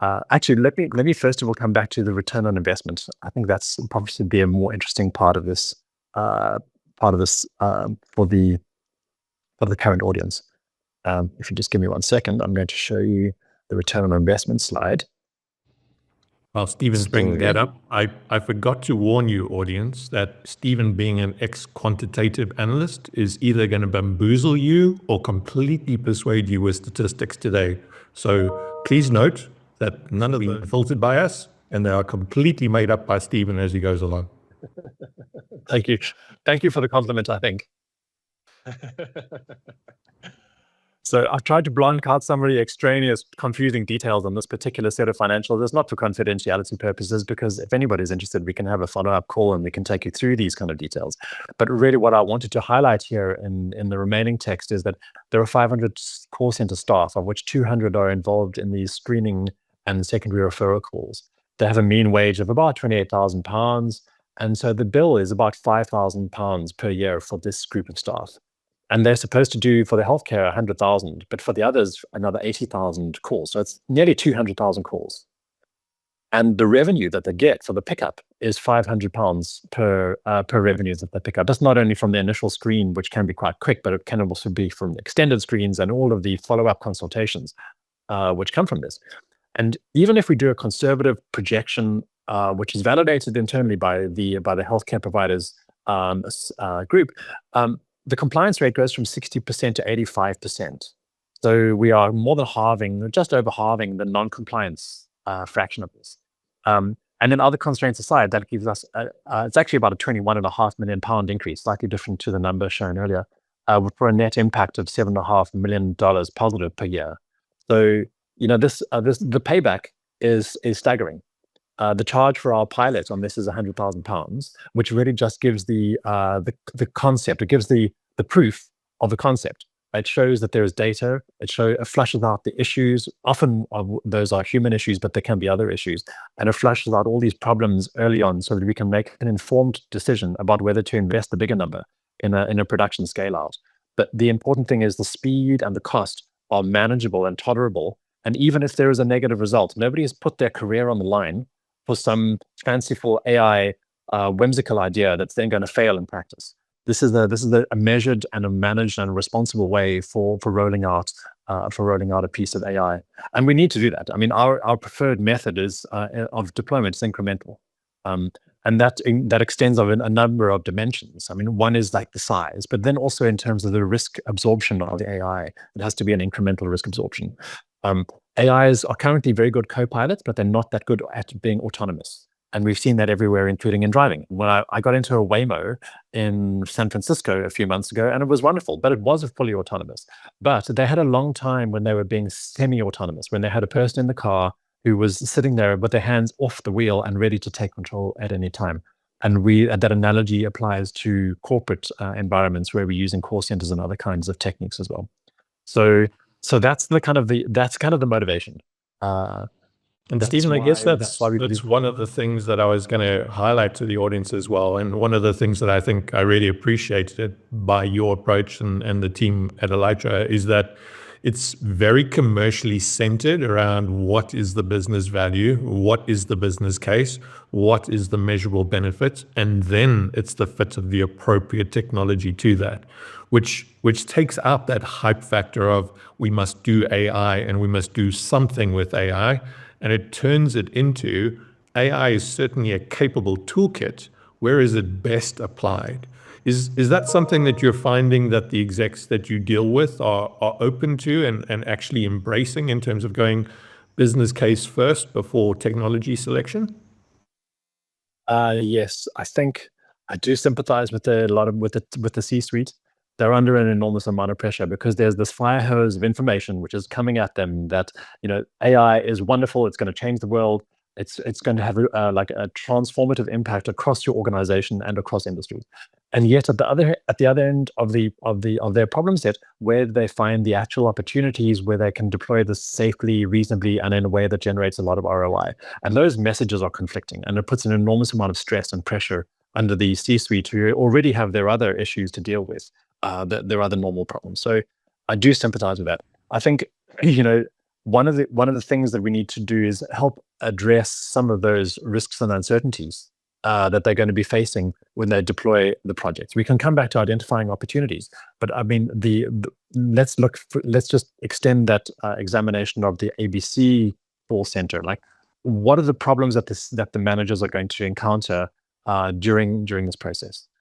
Actually, let me first of all come back to the return on investment. I think that's probably should be a more interesting uh, part of this for the current audience. If you just give me 1 second, I'm going to show you the return on investment slide. While Stephen's bringing that up, I forgot to warn you, audience, that Stephen, being an ex-quantitative analyst, is either going to bamboozle you or completely persuade you with statistics today. So please note that none of them are filtered by us, and they are completely made up by Stephen as he goes along. Thank you. Thank you for the compliment, I think. So I've tried to blank out some of the extraneous, confusing details on this particular set of financials. It's not for confidentiality purposes, because if anybody's interested, we can have a follow-up call and we can take you through these kind of details. But really what I wanted to highlight here in the remaining text is that there are 500 call center staff, of which 200 are involved in these screening and secondary referral calls. They have a mean wage of about £28,000. And so the bill is about £5,000 per year for this group of staff. And they're supposed to do for the healthcare 100,000, but for the others, another 80,000 calls. So it's nearly 200,000 calls. And the revenue that they get for the pickup is £500 per revenue that they pick up. That's not only from the initial screen, which can be quite quick, but it can also be from extended screens and all of the follow-up consultations, which come from this. And even if we do a conservative projection, which is validated internally by the healthcare providers group, the compliance rate goes from 60% to 85%. So we are more than halving, just over halving the non-compliance fraction of this. And then other constraints aside, that gives us, it's actually about a £21.5 million increase, slightly different to the number shown earlier, for a net impact of $7.5 million positive per year. So, the payback is staggering. The charge for our pilot on this is £100,000, which really just gives the concept. It gives the proof of the concept. It shows that there is data. It flushes out the issues. Often those are human issues, but there can be other issues. And it flushes out all these problems early on so that we can make an informed decision about whether to invest the bigger number in a production scale out. But the important thing is the speed and the cost are manageable and tolerable. And even if there is a negative result, nobody has put their career on the line for some fanciful AI whimsical idea that's then going to fail in practice. This is a measured and a managed and a responsible way for rolling out a piece of AI, and we need to do that. I mean, our preferred method is of deployment is incremental, and that extends over a number of dimensions. I mean, one is like the size, but then also in terms of the risk absorption of the AI, it has to be an incremental risk absorption. AIs are currently very good co-pilots, but they're not that good at being autonomous. And we've seen that everywhere, including in driving. When I got into a Waymo in San Francisco a few months ago, and it was wonderful, but it was fully autonomous. But they had a long time when they were being semi-autonomous, when they had a person in the car who was sitting there with their hands off the wheel and ready to take control at any time. And that analogy applies to corporate environments where we're using call centers and other kinds of techniques as well. So that's kind of the motivation. And Stephen, I guess that's one of the things that I was going to highlight to the audience as well. And one of the things that I think I really appreciated by your approach and the team at Elytra is that it's very commercially centered around what is the business value, what is the business case, what is the measurable benefit, and then it's the fit of the appropriate technology to that, which takes out that hype factor of we must do AI and we must do something with AI. And it turns it into AI is certainly a capable toolkit. Where is it best applied? Is that something that you're finding that the execs that you deal with are open to and actually embracing in terms of going business case first before technology selection? Yes, I think I do sympathize with the C-suite. They're under an enormous amount of pressure because there's this fire hose of information which is coming at them that, AI is wonderful. It's going to change the world. It's going to have like a transformative impact across your organization and across industries. And yet at the other end of their problem set, where they find the actual opportunities where they can deploy this safely, reasonably, and in a way that generates a lot of ROI. And those messages are conflicting, and it puts an enormous amount of stress and pressure under the C-suite who already have their other issues to deal with. There are other normal problems. So I do sympathize with that. I think, one of the things that we need to do is help address some of those risks and uncertainties that they're going to be facing when they deploy the projects. We can come back to identifying opportunities, but I mean, let's just extend that examination of the ABC call center. Like, what are the problems that the managers are going to encounter during this process?